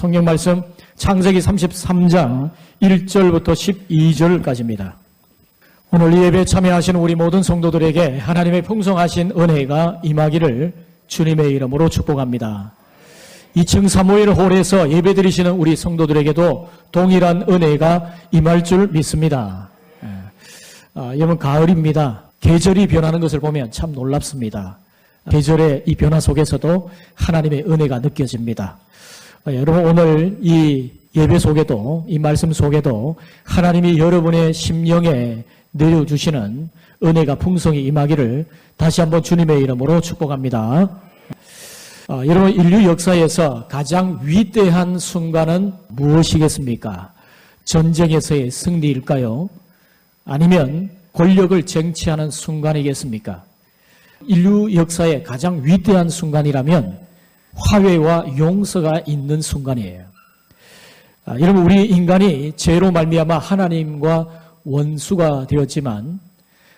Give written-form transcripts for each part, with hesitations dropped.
성경 말씀 창세기 33장 1절부터 12절까지입니다. 오늘 이 예배에 참여하시는 우리 모든 성도들에게 하나님의 풍성하신 은혜가 임하기를 주님의 이름으로 축복합니다. 2층 사무엘 홀에서 예배드리시는 우리 성도들에게도 동일한 은혜가 임할 줄 믿습니다. 여러분, 가을입니다. 계절이 변하는 것을 보면 참 놀랍습니다. 계절의 이 변화 속에서도 하나님의 은혜가 느껴집니다. 여러분, 오늘 이 예배 속에도, 이 말씀 속에도 하나님이 여러분의 심령에 내려주시는 은혜가 풍성히 임하기를 다시 한번 주님의 이름으로 축복합니다. 여러분, 인류 역사에서 가장 위대한 순간은 무엇이겠습니까? 전쟁에서의 승리일까요? 아니면 권력을 쟁취하는 순간이겠습니까? 인류 역사의 가장 위대한 순간이라면 화해와 용서가 있는 순간이에요. 여러분, 우리 인간이 죄로 말미암아 하나님과 원수가 되었지만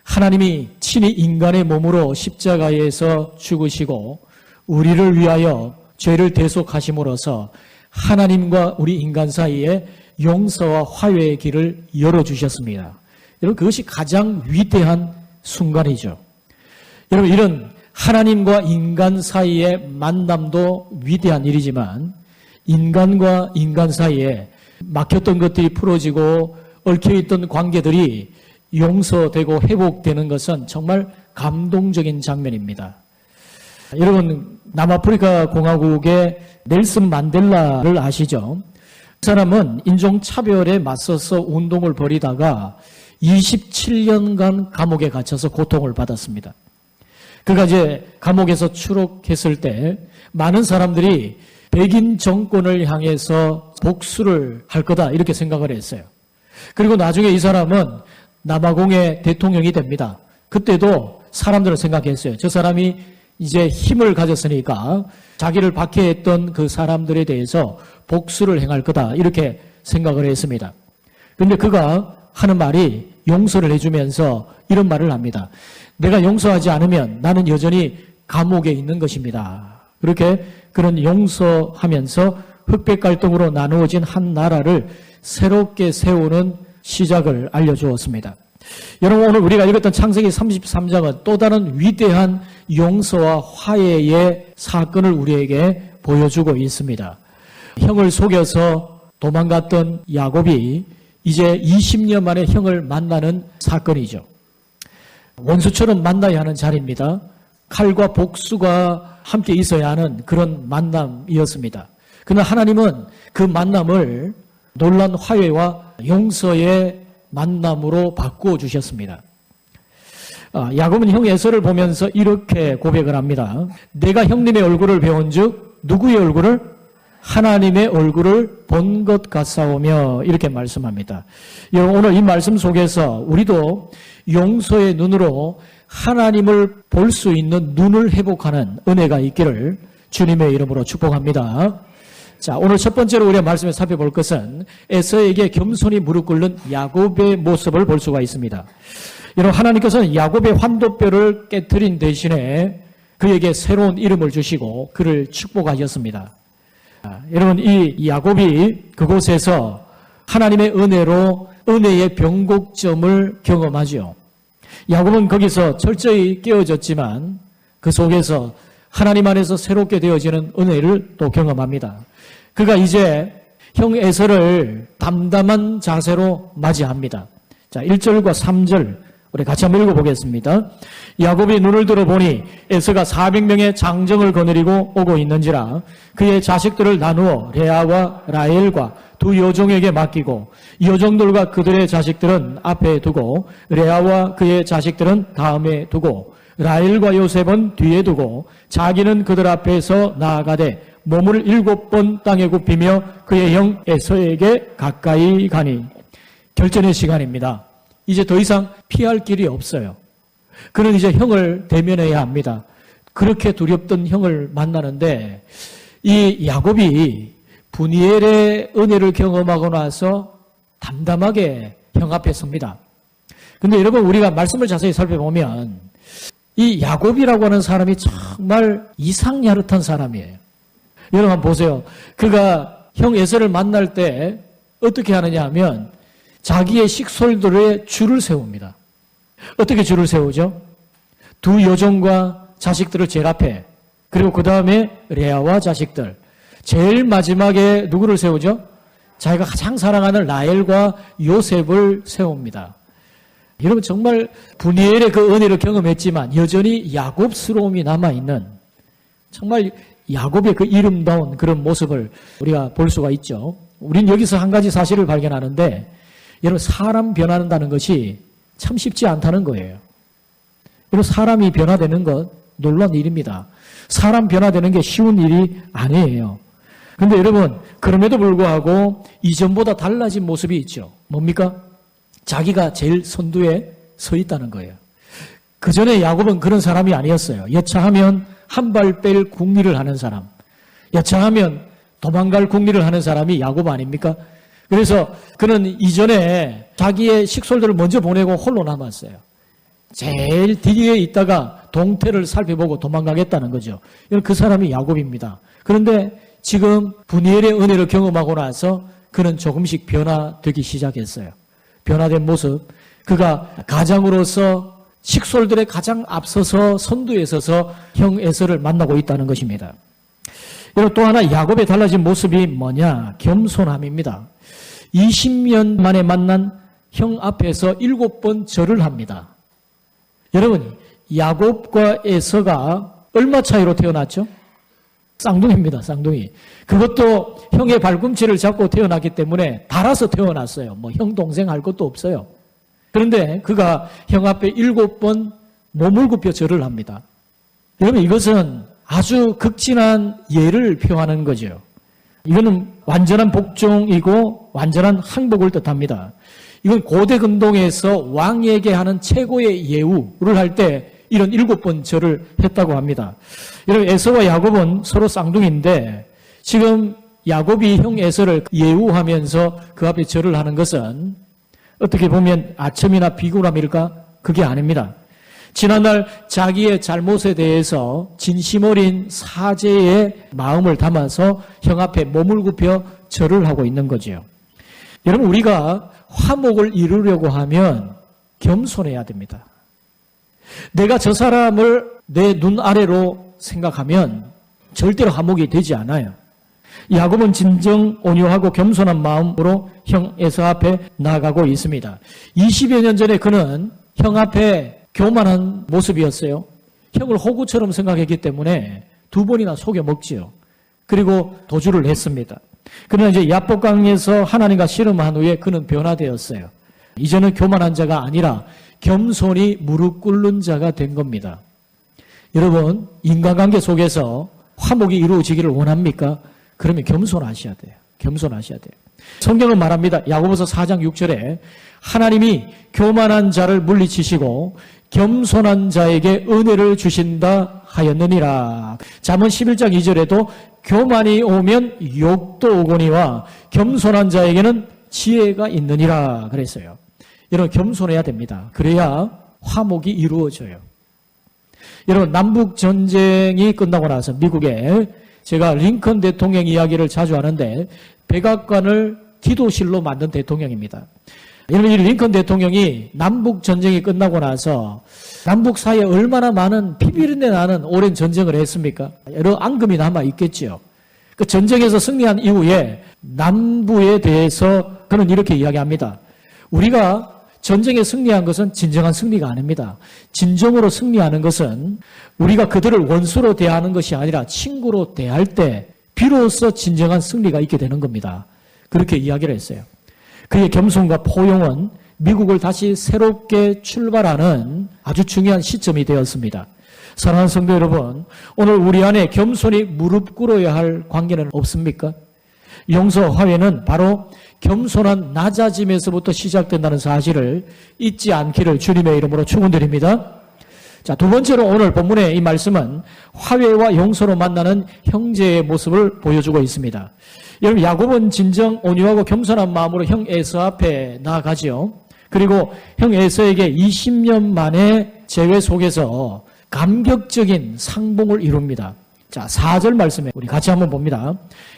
하나님이 친히 인간의 몸으로 십자가에서 죽으시고 우리를 위하여 죄를 대속하심으로써 하나님과 우리 인간 사이에 용서와 화해의 길을 열어주셨습니다. 여러분, 그것이 가장 위대한 순간이죠. 여러분, 이런 하나님과 인간 사이의 만남도 위대한 일이지만 인간과 인간 사이에 막혔던 것들이 풀어지고 얽혀있던 관계들이 용서되고 회복되는 것은 정말 감동적인 장면입니다. 여러분, 남아프리카 공화국의 넬슨 만델라를 아시죠? 그 사람은 인종차별에 맞서서 운동을 벌이다가 27년간 감옥에 갇혀서 고통을 받았습니다. 그가 이제 감옥에서 추록했을 때 많은 사람들이 백인 정권을 향해서 복수를 할 거다 이렇게 생각을 했어요. 그리고 나중에 이 사람은 남아공의 대통령이 됩니다. 그때도 사람들은 생각했어요. 저 사람이 이제 힘을 가졌으니까 자기를 박해했던 그 사람들에 대해서 복수를 행할 거다 이렇게 생각을 했습니다. 그런데 그가 하는 말이 용서를 해주면서 이런 말을 합니다. 내가 용서하지 않으면 나는 여전히 감옥에 있는 것입니다. 그렇게 그런 용서하면서 흑백 갈등으로 나누어진 한 나라를 새롭게 세우는 시작을 알려주었습니다. 여러분, 오늘 우리가 읽었던 창세기 33장은 또 다른 위대한 용서와 화해의 사건을 우리에게 보여주고 있습니다. 형을 속여서 도망갔던 야곱이 이제 20년 만에 형을 만나는 사건이죠. 원수처럼 만나야 하는 자리입니다. 칼과 복수가 함께 있어야 하는 그런 만남이었습니다. 그러나 하나님은 그 만남을 놀란 화해와 용서의 만남으로 바꾸어 주셨습니다. 야곱은 형 에서를 보면서 이렇게 고백을 합니다. 내가 형님의 얼굴을 배운즉 누구의 얼굴을? 하나님의 얼굴을 본 것 같사오며 이렇게 말씀합니다. 여러분, 오늘 이 말씀 속에서 우리도 용서의 눈으로 하나님을 볼 수 있는 눈을 회복하는 은혜가 있기를 주님의 이름으로 축복합니다. 자, 오늘 첫 번째로 우리가 말씀에 살펴볼 것은 에서에게 겸손히 무릎 꿇는 야곱의 모습을 볼 수가 있습니다. 여러분, 하나님께서는 야곱의 환도뼈를 깨트린 대신에 그에게 새로운 이름을 주시고 그를 축복하셨습니다. 여러분, 이 야곱이 그곳에서 하나님의 은혜로 은혜의 변곡점을 경험하죠. 야곱은 거기서 철저히 깨어졌지만 그 속에서 하나님 안에서 새롭게 되어지는 은혜를 또 경험합니다. 그가 이제 형 에서를 담담한 자세로 맞이합니다. 자, 1절과 3절 우리 같이 한번 읽어보겠습니다. 야곱이 눈을 들어보니 에서가 400명의 장정을 거느리고 오고 있는지라 그의 자식들을 나누어 레아와 라헬과 두 여종에게 맡기고 여종들과 그들의 자식들은 앞에 두고 레아와 그의 자식들은 다음에 두고 라헬과 요셉은 뒤에 두고 자기는 그들 앞에서 나아가되 몸을 7번 땅에 굽히며 그의 형 에서에게 가까이 가니. 결전의 시간입니다. 이제 더 이상 피할 길이 없어요. 그는 이제 형을 대면해야 합니다. 그렇게 두렵던 형을 만나는데 이 야곱이 분이엘의 은혜를 경험하고 나서 담담하게 형 앞에 섭니다. 근데 여러분, 우리가 말씀을 자세히 살펴보면 이 야곱이라고 하는 사람이 정말 이상야릇한 사람이에요. 여러분 한번 보세요. 그가 형 에서를 만날 때 어떻게 하느냐 하면 자기의 식솔들의 줄을 세웁니다. 어떻게 줄을 세우죠? 두 여종과 자식들을 제일 앞에, 그리고 그 다음에 레아와 자식들, 제일 마지막에 누구를 세우죠? 자기가 가장 사랑하는 라헬과 요셉을 세웁니다. 여러분 정말 분이엘의 그 은혜를 경험했지만 여전히 야곱스러움이 남아있는, 정말 야곱의 그 이름다운 그런 모습을 우리가 볼 수가 있죠. 우린 여기서 한 가지 사실을 발견하는데, 여러분 사람 변화한다는 것이 참 쉽지 않다는 거예요. 여러분 사람이 변화되는 것 놀라운 일입니다. 사람 변화되는 게 쉬운 일이 아니에요. 그런데 여러분 그럼에도 불구하고 이전보다 달라진 모습이 있죠. 뭡니까? 자기가 제일 선두에 서 있다는 거예요. 그 전에 야곱은 그런 사람이 아니었어요. 여차하면 한 발 뺄 궁리를 하는 사람, 여차하면 도망갈 궁리를 하는 사람이 야곱 아닙니까? 그래서 그는 이전에 자기의 식솔들을 먼저 보내고 홀로 남았어요. 제일 뒤에 있다가 동태를 살펴보고 도망가겠다는 거죠. 그 사람이 야곱입니다. 그런데 지금 분이엘의 은혜를 경험하고 나서 그는 조금씩 변화되기 시작했어요. 변화된 모습, 그가 가장으로서 식솔들의 가장 앞서서 선두에 서서 형 에서를 만나고 있다는 것입니다. 그리고 또 하나 야곱의 달라진 모습이 뭐냐? 겸손함입니다. 20년 만에 만난 형 앞에서 7번 절을 합니다. 여러분, 야곱과 에서가 얼마 차이로 태어났죠? 쌍둥이입니다, 쌍둥이. 그것도 형의 발꿈치를 잡고 태어났기 때문에 달아서 태어났어요. 뭐 형, 동생 할 것도 없어요. 그런데 그가 형 앞에 7번 몸을 굽혀 절을 합니다. 여러분, 이것은 아주 극진한 예를 표하는 거죠. 이거는 완전한 복종이고 완전한 항복을 뜻합니다. 이건 고대 근동에서 왕에게 하는 최고의 예우를 할 때 이런 7번 절을 했다고 합니다. 여러분 에서와 야곱은 서로 쌍둥이인데 지금 야곱이 형 에서를 예우하면서 그 앞에 절을 하는 것은 어떻게 보면 아첨이나 비굴함일까? 그게 아닙니다. 지난날 자기의 잘못에 대해서 진심 어린 사죄의 마음을 담아서 형 앞에 몸을 굽혀 절을 하고 있는 거죠. 여러분 우리가 화목을 이루려고 하면 겸손해야 됩니다. 내가 저 사람을 내 눈 아래로 생각하면 절대로 화목이 되지 않아요. 야곱은 진정 온유하고 겸손한 마음으로 형 에서 앞에 나아가고 있습니다. 20여 년 전에 그는 형 앞에 교만한 모습이었어요. 형을 호구처럼 생각했기 때문에 2번이나 속여 먹지요. 그리고 도주를 했습니다. 그러나 이제 야복강에서 하나님과 씨름한 후에 그는 변화되었어요. 이제는 교만한 자가 아니라 겸손히 무릎 꿇는 자가 된 겁니다. 여러분, 인간관계 속에서 화목이 이루어지기를 원합니까? 그러면 겸손하셔야 돼요. 겸손하셔야 돼요. 성경은 말합니다. 야고보서 4장 6절에 하나님이 교만한 자를 물리치시고 겸손한 자에게 은혜를 주신다 하였느니라. 잠언 11장 2절에도 교만이 오면 욕도 오거니와 겸손한 자에게는 지혜가 있느니라 그랬어요. 여러분 겸손해야 됩니다. 그래야 화목이 이루어져요. 여러분 남북 전쟁이 끝나고 나서 미국에 제가 링컨 대통령 이야기를 자주 하는데 백악관을 기도실로 만든 대통령입니다. 여러분 이 링컨 대통령이 남북 전쟁이 끝나고 나서 남북 사이에 얼마나 많은 피비린내 나는 오랜 전쟁을 했습니까? 여러 앙금이 남아 있겠죠. 그 전쟁에서 승리한 이후에 남부에 대해서 그는 이렇게 이야기합니다. 우리가 전쟁에 승리한 것은 진정한 승리가 아닙니다. 진정으로 승리하는 것은 우리가 그들을 원수로 대하는 것이 아니라 친구로 대할 때 비로소 진정한 승리가 있게 되는 겁니다. 그렇게 이야기를 했어요. 그의 겸손과 포용은 미국을 다시 새롭게 출발하는 아주 중요한 시점이 되었습니다. 사랑하는 성도 여러분, 오늘 우리 안에 겸손히 무릎 꿇어야 할 관계는 없습니까? 용서, 화해는 바로 겸손한 낮아짐에서부터 시작된다는 사실을 잊지 않기를 주님의 이름으로 축원드립니다. 자, 두 번째로 오늘 본문의 이 말씀은 화해와 용서로 만나는 형제의 모습을 보여주고 있습니다. 여러분, 야곱은 진정 온유하고 겸손한 마음으로 형 에서 앞에 나아가지요. 그리고 형 에서에게 20년 만에 재회 속에서 감격적인 상봉을 이룹니다. 자, 4절 말씀에 우리 같이 한번 봅니다.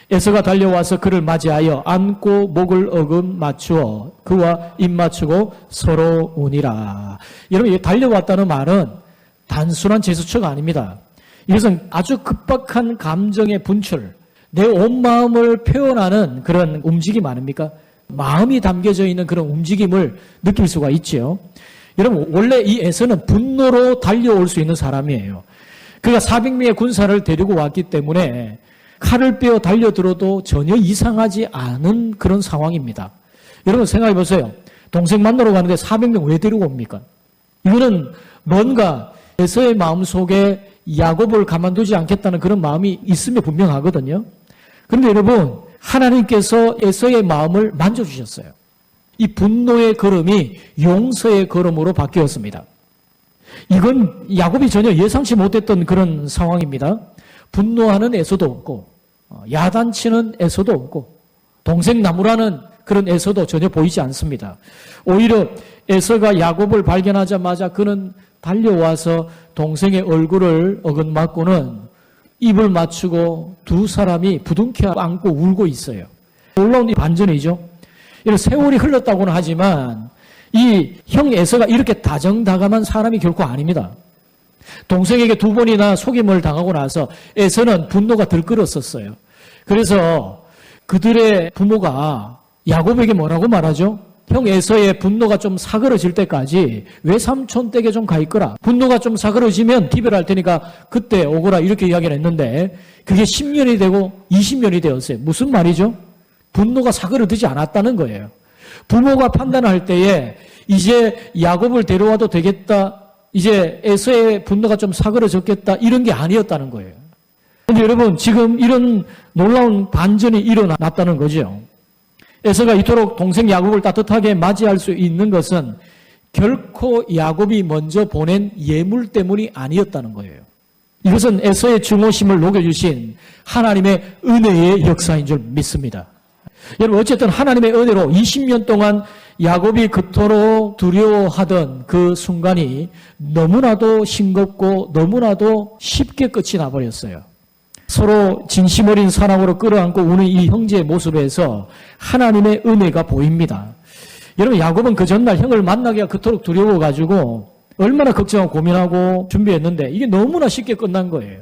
에서가 달려와서 그를 맞이하여 안고 목을 어금 맞추어 그와 입 맞추고 서로 우니라. 여러분, 이 달려왔다는 말은 단순한 제스처가 아닙니다. 이것은 아주 급박한 감정의 분출, 내 온 마음을 표현하는 그런 움직임 아닙니까? 마음이 담겨져 있는 그런 움직임을 느낄 수가 있죠. 여러분, 원래 이 에서는 분노로 달려올 수 있는 사람이에요. 그가 400명의 군사를 데리고 왔기 때문에 칼을 빼어 달려들어도 전혀 이상하지 않은 그런 상황입니다. 여러분 생각해 보세요. 동생 만나러 가는데 400명 왜 데리고 옵니까? 이거는 뭔가 에서의 마음속에 야곱을 가만두지 않겠다는 그런 마음이 있으면 분명하거든요. 그런데 여러분, 하나님께서 에서의 마음을 만져주셨어요. 이 분노의 걸음이 용서의 걸음으로 바뀌었습니다. 이건 야곱이 전혀 예상치 못했던 그런 상황입니다. 분노하는 에서도 없고 야단치는 에서도 없고 동생 나무라는 그런 에서도 전혀 보이지 않습니다. 오히려 에서가 야곱을 발견하자마자 그는 달려와서 동생의 얼굴을 어긋맞고는 입을 맞추고 두 사람이 부둥켜 안고 울고 있어요. 놀라운 이 반전이죠. 이런 세월이 흘렀다고는 하지만 이 형 에서가 이렇게 다정다감한 사람이 결코 아닙니다. 동생에게 2번이나 속임을 당하고 나서 에서는 분노가 들끓었었어요. 그래서 그들의 부모가 야곱에게 뭐라고 말하죠? 형 에서의 분노가 좀 사그러질 때까지 외삼촌 댁에 좀 가 있거라. 분노가 좀 사그러지면 기별할 테니까 그때 오거라, 이렇게 이야기를 했는데 그게 10년이 되고 20년이 되었어요. 무슨 말이죠? 분노가 사그러들지 않았다는 거예요. 부모가 판단할 때에 이제 야곱을 데려와도 되겠다, 이제 에서의 분노가 좀 사그러졌겠다, 이런 게 아니었다는 거예요. 그런데 여러분, 지금 이런 놀라운 반전이 일어났다는 거죠. 에서가 이토록 동생 야곱을 따뜻하게 맞이할 수 있는 것은 결코 야곱이 먼저 보낸 예물 때문이 아니었다는 거예요. 이것은 에서의 증오심을 녹여주신 하나님의 은혜의 역사인 줄 믿습니다. 여러분, 어쨌든 하나님의 은혜로 20년 동안 야곱이 그토록 두려워하던 그 순간이 너무나도 싱겁고 너무나도 쉽게 끝이 나버렸어요. 서로 진심 어린 사랑으로 끌어안고 우는 이 형제의 모습에서 하나님의 은혜가 보입니다. 여러분, 야곱은 그 전날 형을 만나기가 그토록 두려워가지고 얼마나 걱정하고 고민하고 준비했는데 이게 너무나 쉽게 끝난 거예요.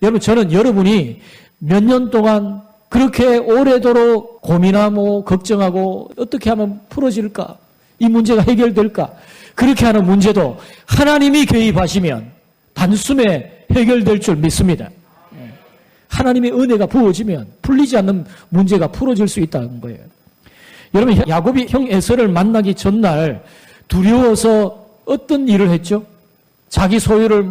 여러분, 저는 여러분이 몇 년 동안 그렇게 오래도록 고민하고 걱정하고 어떻게 하면 풀어질까? 이 문제가 해결될까? 그렇게 하는 문제도 하나님이 개입하시면 단숨에 해결될 줄 믿습니다. 하나님의 은혜가 부어지면 풀리지 않는 문제가 풀어질 수 있다는 거예요. 여러분, 야곱이 형 에서를 만나기 전날 두려워서 어떤 일을 했죠? 자기 소유를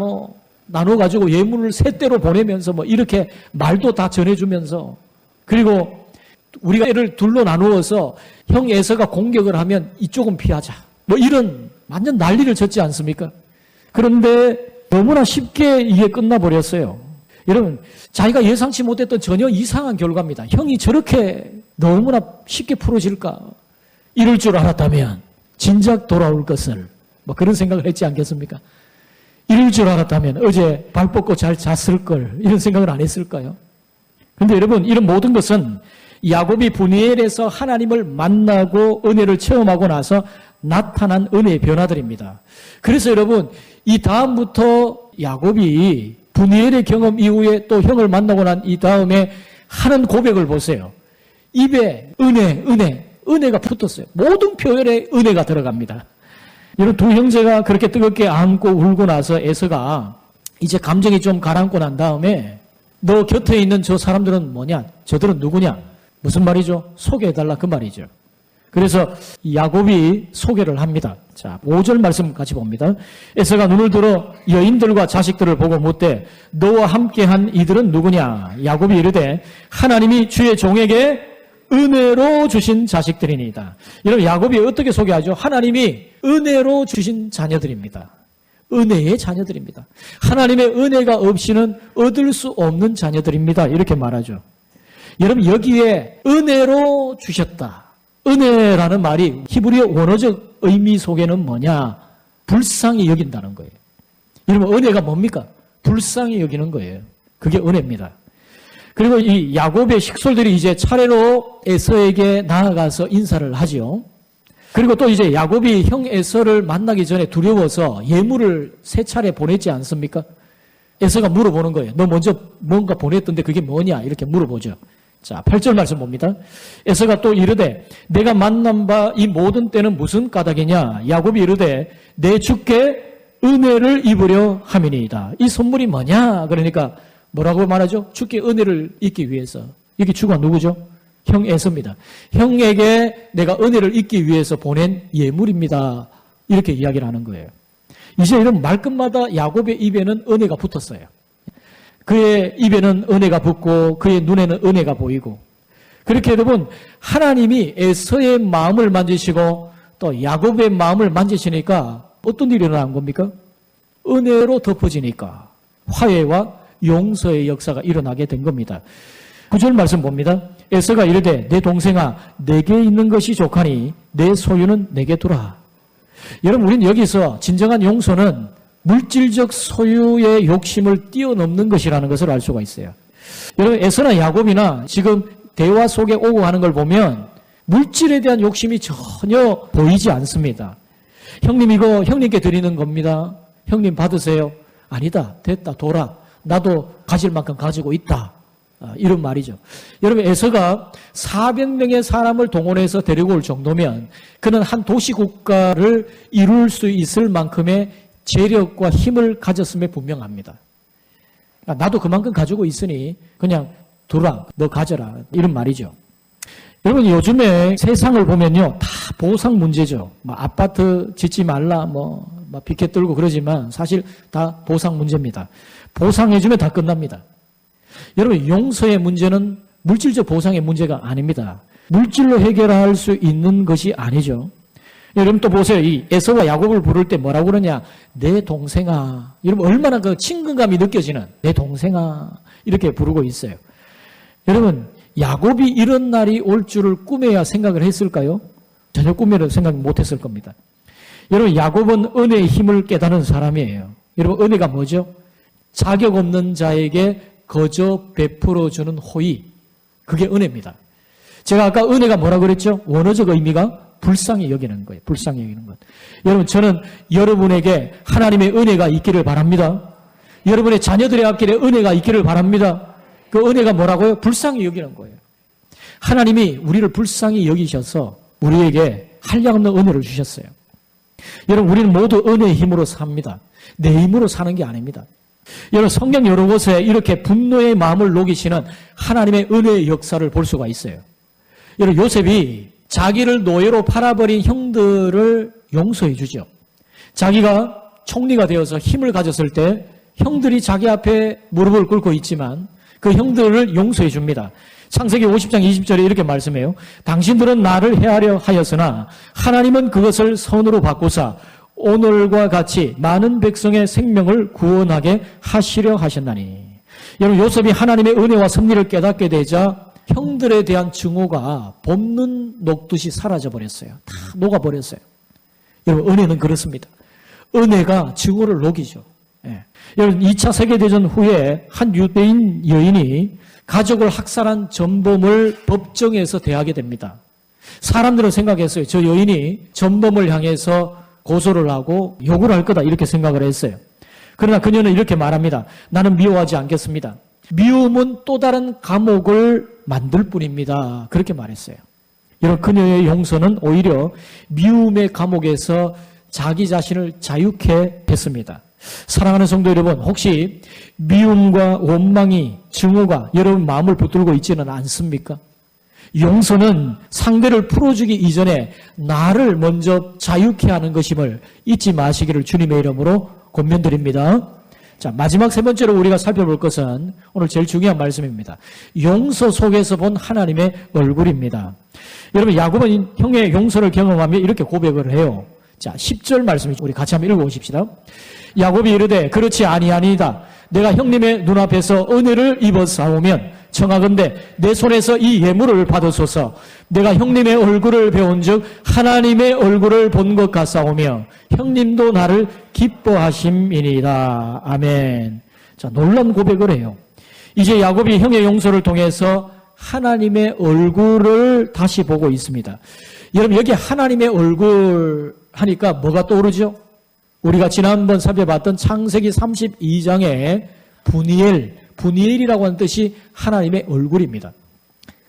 나눠가지고 예물을 셋대로 보내면서 이렇게 말도 다 전해주면서, 그리고 우리가 애를 둘로 나누어서 형 에서가 공격을 하면 이쪽은 피하자, 이런 완전 난리를 쳤지 않습니까? 그런데 너무나 쉽게 이게 끝나버렸어요. 여러분, 자기가 예상치 못했던 전혀 이상한 결과입니다. 형이 저렇게 너무나 쉽게 풀어질까? 이럴 줄 알았다면 진작 돌아올 것을, 그런 생각을 했지 않겠습니까? 이럴 줄 알았다면 어제 발 뻗고 잘 잤을 걸, 이런 생각을 안 했을까요? 그런데 여러분, 이런 모든 것은 야곱이 브니엘에서 하나님을 만나고 은혜를 체험하고 나서 나타난 은혜의 변화들입니다. 그래서 여러분, 이 다음부터 야곱이 브니엘의 경험 이후에 또 형을 만나고 난 이 다음에 하는 고백을 보세요. 입에 은혜가 붙었어요. 모든 표현에 은혜가 들어갑니다. 여러분, 두 형제가 그렇게 뜨겁게 안고 울고 나서 에서가 이제 감정이 좀 가라앉고 난 다음에 너 곁에 있는 저 사람들은 뭐냐? 저들은 누구냐? 무슨 말이죠? 소개해달라, 그 말이죠. 그래서 야곱이 소개를 합니다. 자, 5절 말씀 같이 봅니다. 에서가 눈을 들어 여인들과 자식들을 보고 묻되 너와 함께한 이들은 누구냐? 야곱이 이르되 하나님이 주의 종에게 은혜로 주신 자식들이니이다. 여러분, 야곱이 어떻게 소개하죠? 하나님이 은혜로 주신 자녀들입니다. 은혜의 자녀들입니다. 하나님의 은혜가 없이는 얻을 수 없는 자녀들입니다. 이렇게 말하죠. 여러분, 여기에 은혜로 주셨다. 은혜라는 말이 히브리어 원어적 의미 속에는 뭐냐? 불쌍히 여긴다는 거예요. 여러분, 은혜가 뭡니까? 불쌍히 여기는 거예요. 그게 은혜입니다. 그리고 이 야곱의 식솔들이 이제 차례로 에서에게 나아가서 인사를 하지요. 그리고 또 이제 야곱이 형 에서를 만나기 전에 두려워서 예물을 3차례 보냈지 않습니까? 에서가 물어보는 거예요. 너 먼저 뭔가 보냈던데 그게 뭐냐? 이렇게 물어보죠. 자, 8절 말씀 봅니다. 에서가 또 이르되 내가 만난 바 이 모든 때는 무슨 까닭이냐? 야곱이 이르되 내 주께 은혜를 입으려 함이니이다. 이 선물이 뭐냐? 그러니까 뭐라고 말하죠? 주께 은혜를 입기 위해서. 여기 주가 누구죠? 형 에서입니다. 형에게 내가 은혜를 입기 위해서 보낸 예물입니다. 이렇게 이야기를 하는 거예요. 이제 이런 말끝마다 야곱의 입에는 은혜가 붙었어요. 그의 입에는 은혜가 붙고 그의 눈에는 은혜가 보이고, 그렇게 여러분 하나님이 에서의 마음을 만지시고 또 야곱의 마음을 만지시니까 어떤 일이 일어난 겁니까? 은혜로 덮어지니까 화해와 용서의 역사가 일어나게 된 겁니다. 9절 말씀 봅니다. 에서가 이르되 내 동생아 내게 있는 것이 족하니 내 소유는 내게 두라. 여러분, 우리는 여기서 진정한 용서는 물질적 소유의 욕심을 뛰어넘는 것이라는 것을 알 수가 있어요. 여러분, 에서나 야곱이나 지금 대화 속에 오고 가는 걸 보면 물질에 대한 욕심이 전혀 보이지 않습니다. 형님, 이거 형님께 드리는 겁니다. 형님 받으세요. 아니다. 됐다. 둬라. 나도 가질 만큼 가지고 있다. 이런 말이죠. 여러분, 에서가 400명의 사람을 동원해서 데리고 올 정도면 그는 한 도시국가를 이룰 수 있을 만큼의 재력과 힘을 가졌음에 분명합니다. 나도 그만큼 가지고 있으니 그냥 두라, 너 가져라, 이런 말이죠. 여러분, 요즘에 세상을 보면요, 다 보상 문제죠. 아파트 짓지 말라, 피켓 들고 그러지만 사실 다 보상 문제입니다. 보상해주면 다 끝납니다. 여러분, 용서의 문제는 물질적 보상의 문제가 아닙니다. 물질로 해결할 수 있는 것이 아니죠. 여러분 또 보세요. 이 에서와 야곱을 부를 때 뭐라고 그러냐? 내 동생아. 여러분 얼마나 그 친근감이 느껴지는 내 동생아. 이렇게 부르고 있어요. 여러분, 야곱이 이런 날이 올 줄을 꿈에야 생각을 했을까요? 전혀 꿈에도 생각 못했을 겁니다. 여러분, 야곱은 은혜의 힘을 깨닫는 사람이에요. 여러분, 은혜가 뭐죠? 자격 없는 자에게 거저 베풀어주는 호의. 그게 은혜입니다. 제가 아까 은혜가 뭐라고 그랬죠? 원어적 의미가 불쌍히 여기는 거예요. 불쌍히 여기는 것. 여러분, 저는 여러분에게 하나님의 은혜가 있기를 바랍니다. 여러분의 자녀들의 앞길에 은혜가 있기를 바랍니다. 그 은혜가 뭐라고요? 불쌍히 여기는 거예요. 하나님이 우리를 불쌍히 여기셔서 우리에게 한량없는 은혜를 주셨어요. 여러분, 우리는 모두 은혜의 힘으로 삽니다. 내 힘으로 사는 게 아닙니다. 여러분, 성경 여러 곳에 이렇게 분노의 마음을 녹이시는 하나님의 은혜의 역사를 볼 수가 있어요. 여러분, 요셉이 자기를 노예로 팔아버린 형들을 용서해 주죠. 자기가 총리가 되어서 힘을 가졌을 때 형들이 자기 앞에 무릎을 꿇고 있지만 그 형들을 용서해 줍니다. 창세기 50장 20절에 이렇게 말씀해요. 당신들은 나를 해하려 하였으나 하나님은 그것을 선으로 바꾸사 오늘과 같이 많은 백성의 생명을 구원하게 하시려 하셨나니. 여러분, 요셉이 하나님의 은혜와 섭리를 깨닫게 되자 형들에 대한 증오가 봄눈 녹듯이 사라져버렸어요. 다 녹아버렸어요. 여러분, 은혜는 그렇습니다. 은혜가 증오를 녹이죠. 예. 여러분, 2차 세계대전 후에 한 유대인 여인이 가족을 학살한 전범을 법정에서 대하게 됩니다. 사람들은 생각했어요. 저 여인이 전범을 향해서 고소를 하고 욕을 할 거다, 이렇게 생각을 했어요. 그러나 그녀는 이렇게 말합니다. 나는 미워하지 않겠습니다. 미움은 또 다른 감옥을 만들 뿐입니다. 그렇게 말했어요. 여러분, 그녀의 용서는 오히려 미움의 감옥에서 자기 자신을 자유케 했습니다. 사랑하는 성도 여러분, 혹시 미움과 원망이, 증오가 여러분 마음을 붙들고 있지는 않습니까? 용서는 상대를 풀어주기 이전에 나를 먼저 자유케 하는 것임을 잊지 마시기를 주님의 이름으로 권면드립니다. 자, 마지막 세 번째로 우리가 살펴볼 것은 오늘 제일 중요한 말씀입니다. 용서 속에서 본 하나님의 얼굴입니다. 여러분, 야곱은 형의 용서를 경험하며 이렇게 고백을 해요. 자, 10절 말씀 우리 같이 한번 읽어보십시다. 야곱이 이르되 그렇지 아니하니이다. 내가 형님의 눈앞에서 은혜를 입어싸우면 청하건대 내 손에서 이 예물을 받으소서. 내가 형님의 얼굴을 배운즉 하나님의 얼굴을 본 것 같사오며 형님도 나를 기뻐하심이니이다. 아멘. 자, 놀라운 고백을 해요. 이제 야곱이 형의 용서를 통해서 하나님의 얼굴을 다시 보고 있습니다. 여러분, 여기 하나님의 얼굴 하니까 뭐가 떠오르죠? 우리가 지난번 살펴봤던 창세기 32장의 분이엘이라고 하는 뜻이 하나님의 얼굴입니다.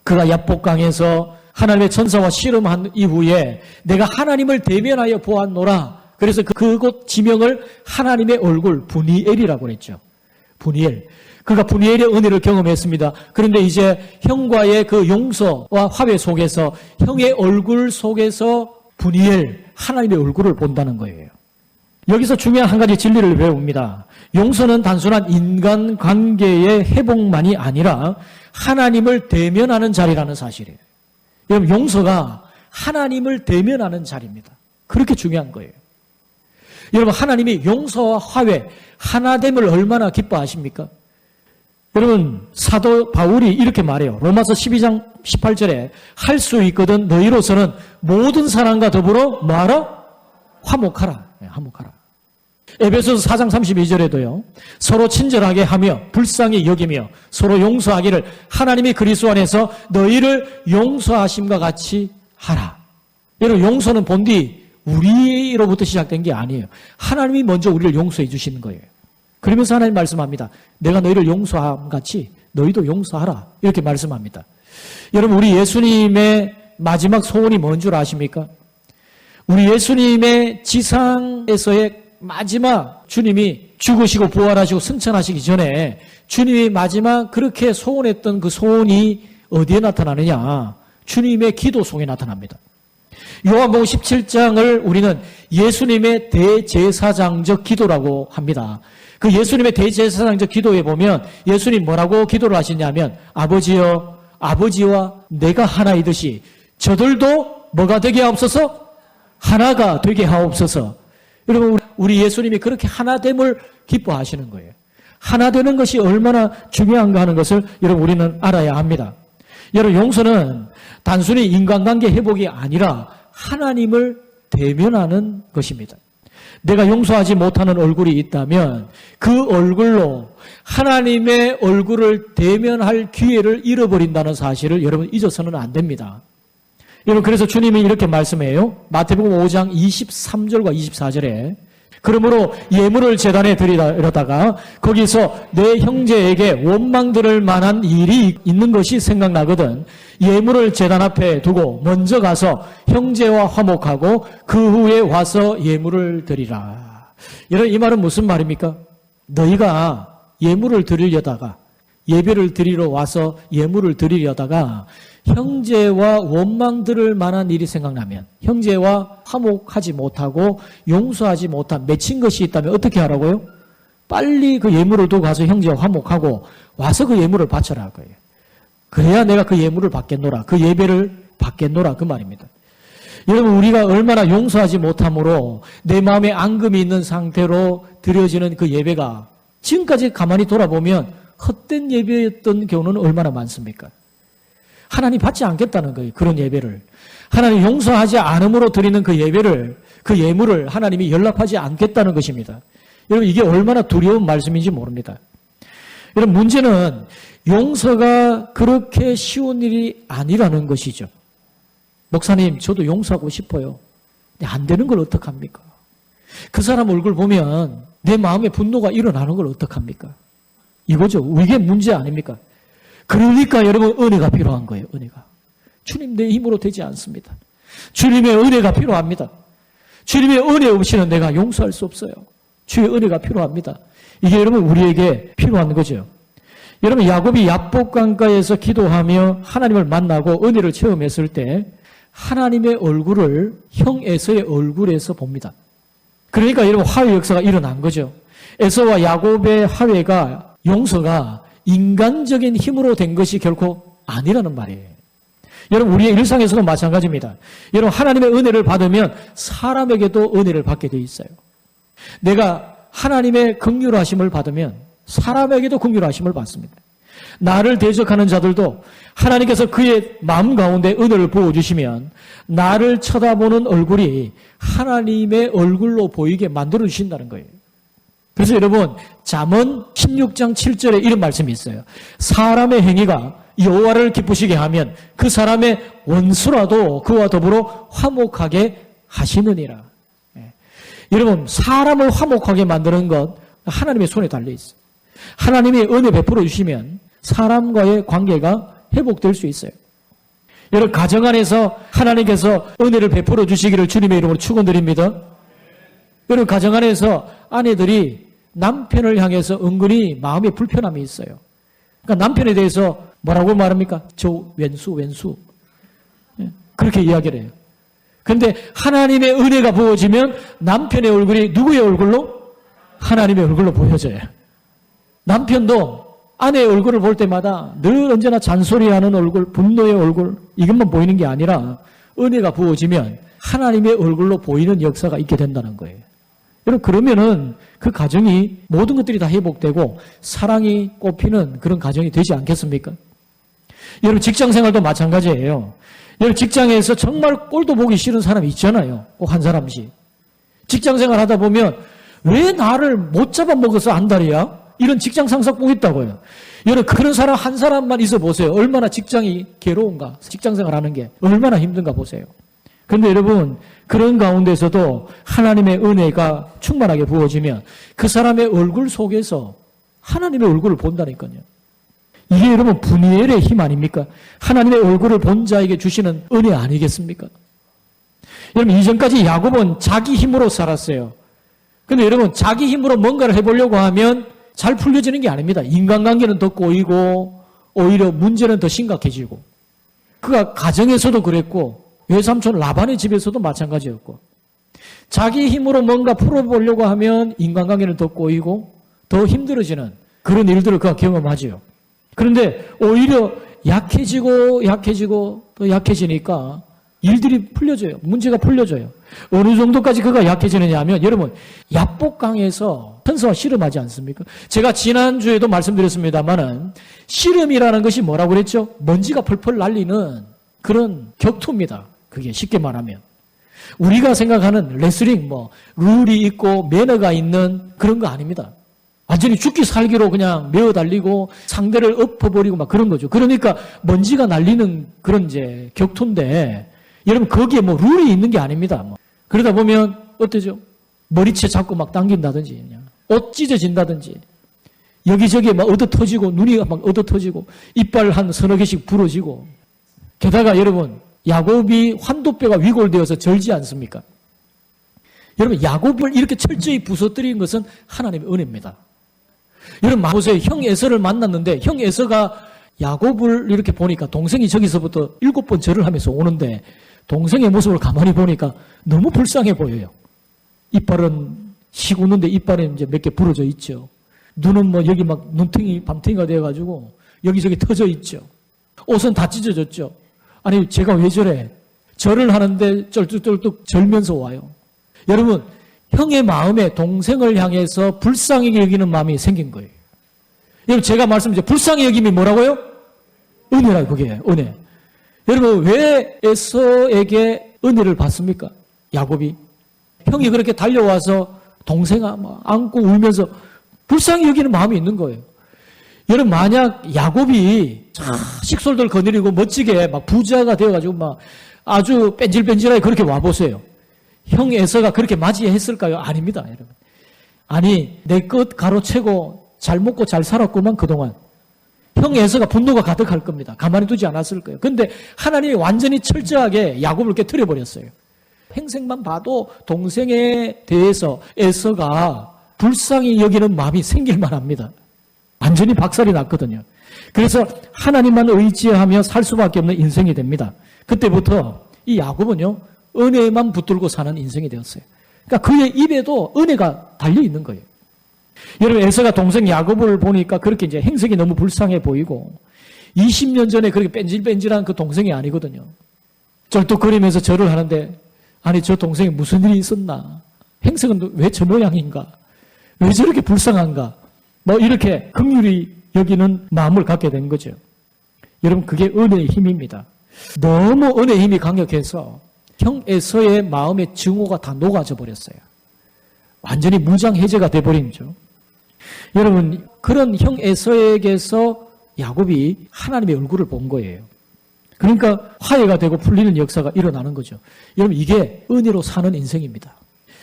그가 야복강에서 하나님의 천사와 씨름한 이후에 내가 하나님을 대면하여 보았노라. 그래서 그곳 지명을 하나님의 얼굴 분이엘이라고 했죠. 분이엘. 그가 분이엘의 은혜를 경험했습니다. 그런데 이제 형과의 그 용서와 화해 속에서 형의 얼굴 속에서 분이엘 하나님의 얼굴을 본다는 거예요. 여기서 중요한 한 가지 진리를 배웁니다. 용서는 단순한 인간관계의 회복만이 아니라 하나님을 대면하는 자리라는 사실이에요. 여러분, 용서가 하나님을 대면하는 자리입니다. 그렇게 중요한 거예요. 여러분, 하나님이 용서와 화해, 하나됨을 얼마나 기뻐하십니까? 여러분, 사도 바울이 이렇게 말해요. 로마서 12장 18절에 할 수 있거든 너희로서는 모든 사람과 더불어 뭐하라? 화목하라. 화목하라. 에베소서 4장 32절에도요. 서로 친절하게 하며 불쌍히 여기며 서로 용서하기를 하나님이 그리스도 안에서 너희를 용서하심과 같이 하라. 여러분, 용서는 본디 우리로부터 시작된 게 아니에요. 하나님이 먼저 우리를 용서해 주시는 거예요. 그러면서 하나님 말씀합니다. 내가 너희를 용서함 같이 너희도 용서하라. 이렇게 말씀합니다. 여러분, 우리 예수님의 마지막 소원이 뭔 줄 아십니까? 우리 예수님의 지상에서의 마지막, 주님이 죽으시고 부활하시고 승천하시기 전에 주님이 마지막 그렇게 소원했던 그 소원이 어디에 나타나느냐? 주님의 기도 속에 나타납니다. 요한복음 17장을 우리는 예수님의 대제사장적 기도라고 합니다. 그 예수님의 대제사장적 기도에 보면 예수님 뭐라고 기도를 하시냐면 아버지여, 아버지와 내가 하나이듯이 저들도 뭐가 되게 하옵소서? 하나가 되게 하옵소서. 여러분, 우리 예수님이 그렇게 하나됨을 기뻐하시는 거예요. 하나 되는 것이 얼마나 중요한가 하는 것을 여러분 우리는 알아야 합니다. 여러분, 용서는 단순히 인간관계 회복이 아니라 하나님을 대면하는 것입니다. 내가 용서하지 못하는 얼굴이 있다면 그 얼굴로 하나님의 얼굴을 대면할 기회를 잃어버린다는 사실을 여러분 잊어서는 안 됩니다. 여러분, 그래서 주님이 이렇게 말씀해요. 마태복음 5장 23절과 24절에 그러므로 예물을 제단에 드리려다가 거기서 내 형제에게 원망 들을 만한 일이 있는 것이 생각나거든 예물을 제단 앞에 두고 먼저 가서 형제와 화목하고 그 후에 와서 예물을 드리라. 여러분, 이 말은 무슨 말입니까? 너희가 예물을 드리려다가 예배를 드리러 와서 예물을 드리려다가 형제와 원망 들을 만한 일이 생각나면 형제와 화목하지 못하고 용서하지 못한 맺힌 것이 있다면 어떻게 하라고요? 빨리 그 예물을 두고 가서 형제와 화목하고 와서 그 예물을 바쳐라 거예요. 그래야 내가 그 예물을 받겠노라. 그 예배를 받겠노라 그 말입니다. 여러분, 우리가 얼마나 용서하지 못함으로 내 마음에 앙금이 있는 상태로 드려지는 그 예배가 지금까지 가만히 돌아보면 헛된 예배였던 경우는 얼마나 많습니까? 하나님 받지 않겠다는 거예요. 그런 예배를. 하나님 용서하지 않음으로 드리는 그 예배를, 그 예물을 하나님이 연락하지 않겠다는 것입니다. 여러분, 이게 얼마나 두려운 말씀인지 모릅니다. 여러분, 문제는 용서가 그렇게 쉬운 일이 아니라는 것이죠. 목사님, 저도 용서하고 싶어요. 근데 안 되는 걸 어떡합니까? 그 사람 얼굴 보면 내 마음에 분노가 일어나는 걸 어떡합니까? 이거죠. 이게 문제 아닙니까? 그러니까 여러분, 은혜가 필요한 거예요. 은혜가. 주님, 내 힘으로 되지 않습니다. 주님의 은혜가 필요합니다. 주님의 은혜 없이는 내가 용서할 수 없어요. 주의 은혜가 필요합니다. 이게 여러분 우리에게 필요한 거죠. 여러분, 야곱이 야복강가에서 기도하며 하나님을 만나고 은혜를 체험했을 때 하나님의 얼굴을 형 에서의 얼굴에서 봅니다. 그러니까 여러분, 화해 역사가 일어난 거죠. 에서와 야곱의 화해가, 용서가 인간적인 힘으로 된 것이 결코 아니라는 말이에요. 여러분, 우리의 일상에서도 마찬가지입니다. 여러분, 하나님의 은혜를 받으면 사람에게도 은혜를 받게 돼 있어요. 내가 하나님의 긍휼하심을 받으면 사람에게도 긍휼하심을 받습니다. 나를 대적하는 자들도 하나님께서 그의 마음 가운데 은혜를 부어주시면 나를 쳐다보는 얼굴이 하나님의 얼굴로 보이게 만들어주신다는 거예요. 그래서 여러분 잠언 16장 7절에 이런 말씀이 있어요. 사람의 행위가 여호와를 기쁘시게 하면 그 사람의 원수라도 그와 더불어 화목하게 하시느니라. 여러분 사람을 화목하게 만드는 것 하나님의 손에 달려 있어요. 하나님이 은혜 베풀어 주시면 사람과의 관계가 회복될 수 있어요. 여러분 가정 안에서 하나님께서 은혜를 베풀어 주시기를 주님의 이름으로 축원드립니다. 여러분 가정 안에서 아내들이 남편을 향해서 은근히 마음에 불편함이 있어요. 그러니까 남편에 대해서 뭐라고 말합니까? 저 왼수 그렇게 이야기를 해요. 그런데 하나님의 은혜가 부어지면 남편의 얼굴이 누구의 얼굴로? 하나님의 얼굴로 보여져요. 남편도 아내의 얼굴을 볼 때마다 늘 언제나 잔소리하는 얼굴, 분노의 얼굴 이것만 보이는 게 아니라 은혜가 부어지면 하나님의 얼굴로 보이는 역사가 있게 된다는 거예요. 여러분 그러면은 그 가정이 모든 것들이 다 회복되고 사랑이 꽃피는 그런 가정이 되지 않겠습니까? 여러분 직장생활도 마찬가지예요. 여러분 직장에서 정말 꼴도 보기 싫은 사람이 있잖아요. 꼭 한 사람씩. 직장생활 하다 보면 왜 나를 못 잡아먹어서 안달이야? 이런 직장 상사 꼭 있다고요. 여러분 그런 사람 한 사람만 있어 보세요. 얼마나 직장이 괴로운가. 직장생활 하는 게 얼마나 힘든가 보세요. 그런데 여러분 그런 가운데서도 하나님의 은혜가 충만하게 부어지면 그 사람의 얼굴 속에서 하나님의 얼굴을 본다니까요. 이게 여러분 분이엘의 힘 아닙니까? 하나님의 얼굴을 본 자에게 주시는 은혜 아니겠습니까? 여러분 이전까지 야곱은 자기 힘으로 살았어요. 그런데 여러분 자기 힘으로 뭔가를 해보려고 하면 잘 풀려지는 게 아닙니다. 인간관계는 더 꼬이고 오히려 문제는 더 심각해지고 그가 가정에서도 그랬고 외삼촌 라반의 집에서도 마찬가지였고 자기 힘으로 뭔가 풀어보려고 하면 인간관계는 더 꼬이고 더 힘들어지는 그런 일들을 그가 경험하지요. 그런데 오히려 약해지고 더 약해지니까 일들이 풀려져요. 문제가 풀려져요. 어느 정도까지 그가 약해지느냐 하면 여러분 야복강에서 천사와 씨름하지 않습니까? 제가 지난주에도 말씀드렸습니다마는 씨름이라는 것이 뭐라고 그랬죠? 먼지가 펄펄 날리는 그런 격투입니다. 그게 쉽게 말하면. 우리가 생각하는 레슬링 룰이 있고 매너가 있는 그런 거 아닙니다. 완전히 죽기 살기로 그냥 메어 달리고 상대를 엎어버리고 막 그런 거죠. 그러니까 먼지가 날리는 그런 이제 격투인데 여러분 거기에 룰이 있는 게 아닙니다. 그러다 보면 어때죠? 머리채 잡고 막 당긴다든지 그냥 옷 찢어진다든지 여기저기 막 얻어 터지고 눈이 막 얻어 터지고 이빨 한 서너 개씩 부러지고 게다가 여러분 야곱이 환도뼈가 위골되어서 절지 않습니까? 여러분 야곱을 이렇게 철저히 부서뜨린 것은 하나님의 은혜입니다. 여러분 보세요. 형 에서를 만났는데 형 에서가 야곱을 이렇게 보니까 동생이 저기서부터 7번 절을 하면서 오는데 동생의 모습을 가만히 보니까 너무 불쌍해 보여요. 이빨은 시구는데 이빨에 이제 몇 개 부러져 있죠. 눈은 여기 막 눈탱이 밤탱이가 되어가지고 여기저기 터져 있죠. 옷은 다 찢어졌죠. 아니 제가 왜 저래? 절을 하는데 쩔뚝쩔뚝 절면서 와요. 여러분 형의 마음에 동생을 향해서 불쌍히 여기는 마음이 생긴 거예요. 여러분 제가 말씀드렸죠. 불쌍히 여김이 뭐라고요? 은혜라 그게 은혜. 여러분 왜 에서에게 은혜를 받습니까? 야곱이. 형이 그렇게 달려와서 동생아 막 안고 울면서 불쌍히 여기는 마음이 있는 거예요. 여러분 만약 야곱이 식솔들 거느리고 멋지게 막 부자가 되어가지고 막 아주 뺀질뺀질하게 그렇게 와보세요. 형 에서가 그렇게 맞이했을까요? 아닙니다, 여러분. 아니 내 것 가로채고 잘 먹고 잘 살았구만 그동안. 형 에서가 분노가 가득할 겁니다. 가만히 두지 않았을 거예요. 그런데 하나님이 완전히 철저하게 야곱을 깨트려 버렸어요. 행색만 봐도 동생에 대해서 에서가 불쌍히 여기는 마음이 생길만 합니다. 완전히 박살이 났거든요. 그래서 하나님만 의지하며 살 수밖에 없는 인생이 됩니다. 그때부터 이 야곱은요 은혜만 붙들고 사는 인생이 되었어요. 그러니까 그의 입에도 은혜가 달려 있는 거예요. 여러분 에서가 동생 야곱을 보니까 그렇게 이제 행색이 너무 불쌍해 보이고 20년 전에 그렇게 뺀질뺀질한 그 동생이 아니거든요. 쩔뚝거리면서 절을 하는데 아니 저 동생이 무슨 일이 있었나? 행색은 왜 저 모양인가? 왜 저렇게 불쌍한가? 이렇게 긍휼히 여기는 마음을 갖게 된 거죠. 여러분 그게 은혜의 힘입니다. 너무 은혜의 힘이 강력해서 형 에서의 마음의 증오가 다 녹아져 버렸어요. 완전히 무장해제가 돼버린 거죠. 여러분, 그런 형 에서에게서 야곱이 하나님의 얼굴을 본 거예요. 그러니까 화해가 되고 풀리는 역사가 일어나는 거죠. 여러분, 이게 은혜로 사는 인생입니다.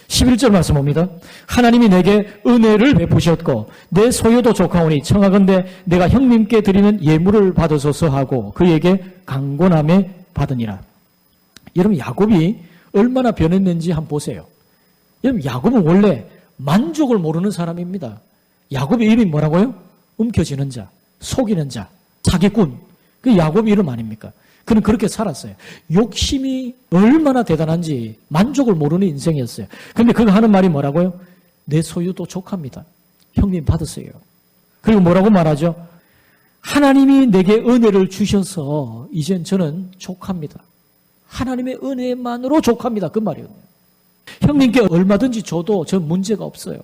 11절 말씀 봅니다. 하나님이 내게 은혜를 베푸셨고 내 소유도 족하오니 청하건대 내가 형님께 드리는 예물을 받으소서 하고 그에게 강권함에 받으니라. 여러분, 야곱이 얼마나 변했는지 한번 보세요. 여러분, 야곱은 원래 만족을 모르는 사람입니다. 야곱의 이름이 뭐라고요? 움켜쥐는 자, 속이는 자, 사기꾼. 그 야곱의 이름 아닙니까? 그는 그렇게 살았어요. 욕심이 얼마나 대단한지 만족을 모르는 인생이었어요. 그런데 그가 하는 말이 뭐라고요? 내 소유도 족합니다. 형님 받으세요. 그리고 뭐라고 말하죠? 하나님이 내게 은혜를 주셔서 이젠 저는 족합니다. 하나님의 은혜만으로 족합니다. 그 말이에요. 형님께 얼마든지 줘도 저 문제가 없어요.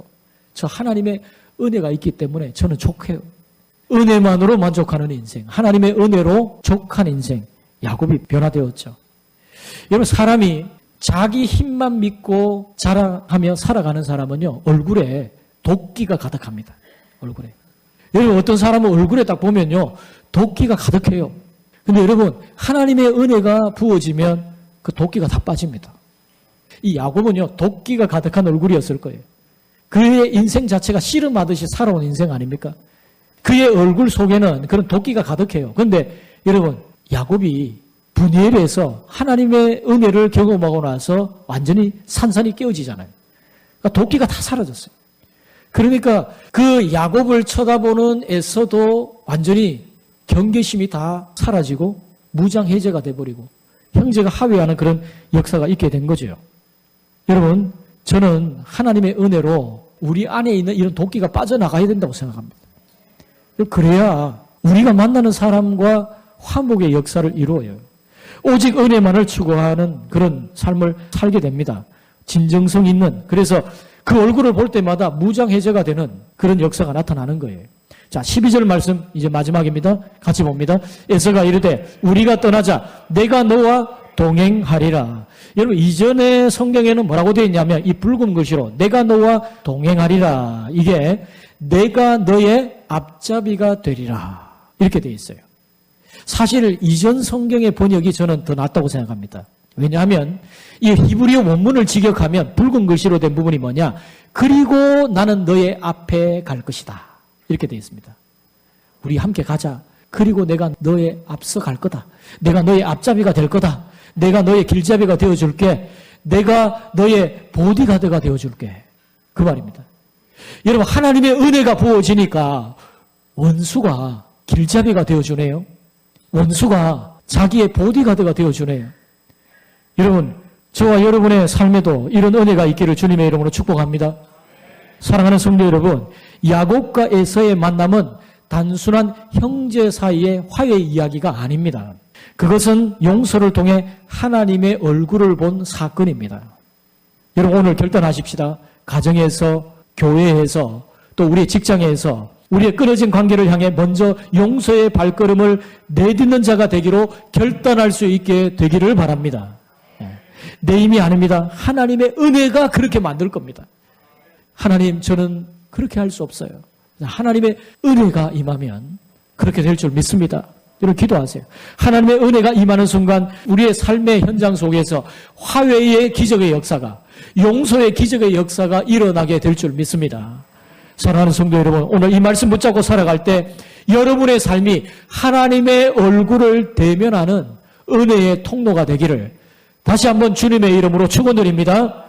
저 하나님의 은혜가 있기 때문에 저는 족해요. 은혜만으로 만족하는 인생, 하나님의 은혜로 족한 인생, 야곱이 변화되었죠. 여러분, 사람이 자기 힘만 믿고 자랑하며 살아가는 사람은요, 얼굴에 도끼가 가득합니다. 얼굴에. 여러분, 어떤 사람은 얼굴에 딱 보면요, 도끼가 가득해요. 근데 여러분, 하나님의 은혜가 부어지면 그 도끼가 다 빠집니다. 이 야곱은요, 도끼가 가득한 얼굴이었을 거예요. 그의 인생 자체가 씨름하듯이 살아온 인생 아닙니까? 그의 얼굴 속에는 그런 도끼가 가득해요. 그런데 여러분, 야곱이 분이엘에서 하나님의 은혜를 경험하고 나서 완전히 산산이 깨어지잖아요. 그러니까 도끼가 다 사라졌어요. 그러니까 그 야곱을 쳐다보는 에서도 완전히 경계심이 다 사라지고 무장해제가 돼버리고 형제가 하회하는 그런 역사가 있게 된 거죠. 여러분, 저는 하나님의 은혜로 우리 안에 있는 이런 도끼가 빠져나가야 된다고 생각합니다. 그래야 우리가 만나는 사람과 화목의 역사를 이루어요. 오직 은혜만을 추구하는 그런 삶을 살게 됩니다. 진정성 있는, 그래서 그 얼굴을 볼 때마다 무장해제가 되는 그런 역사가 나타나는 거예요. 자, 12절 말씀 이제 마지막입니다. 같이 봅니다. 에서가 이르되 우리가 떠나자 내가 너와 동행하리라. 여러분, 이전의 성경에는 뭐라고 되어 있냐면 이 붉은 글씨로 내가 너와 동행하리라. 이게 내가 너의 앞잡이가 되리라. 이렇게 되어 있어요. 사실 이전 성경의 번역이 저는 더 낫다고 생각합니다. 왜냐하면 이 히브리어 원문을 직역하면 붉은 글씨로 된 부분이 뭐냐? 그리고 나는 너의 앞에 갈 것이다. 이렇게 되어 있습니다. 우리 함께 가자. 그리고 내가 너의 앞서 갈 거다. 내가 너의 앞잡이가 될 거다. 내가 너의 길잡이가 되어줄게. 내가 너의 보디가드가 되어줄게. 그 말입니다. 여러분, 하나님의 은혜가 부어지니까 원수가 길잡이가 되어주네요. 원수가 자기의 보디가드가 되어주네요. 여러분, 저와 여러분의 삶에도 이런 은혜가 있기를 주님의 이름으로 축복합니다. 사랑하는 성도 여러분, 야곱과 에서의 만남은 단순한 형제 사이의 화해 이야기가 아닙니다. 그것은 용서를 통해 하나님의 얼굴을 본 사건입니다. 여러분, 오늘 결단하십시다. 가정에서, 교회에서, 또 우리의 직장에서 우리의 끊어진 관계를 향해 먼저 용서의 발걸음을 내딛는 자가 되기로 결단할 수 있게 되기를 바랍니다. 내 힘이 아닙니다. 하나님의 은혜가 그렇게 만들 겁니다. 하나님, 저는 그렇게 할 수 없어요. 하나님의 은혜가 임하면 그렇게 될 줄 믿습니다. 여러분, 기도하세요. 하나님의 은혜가 임하는 순간 우리의 삶의 현장 속에서 화해의 기적의 역사가, 용서의 기적의 역사가 일어나게 될 줄 믿습니다. 사랑하는 성도 여러분, 오늘 이 말씀 붙잡고 살아갈 때 여러분의 삶이 하나님의 얼굴을 대면하는 은혜의 통로가 되기를 다시 한번 주님의 이름으로 축원드립니다.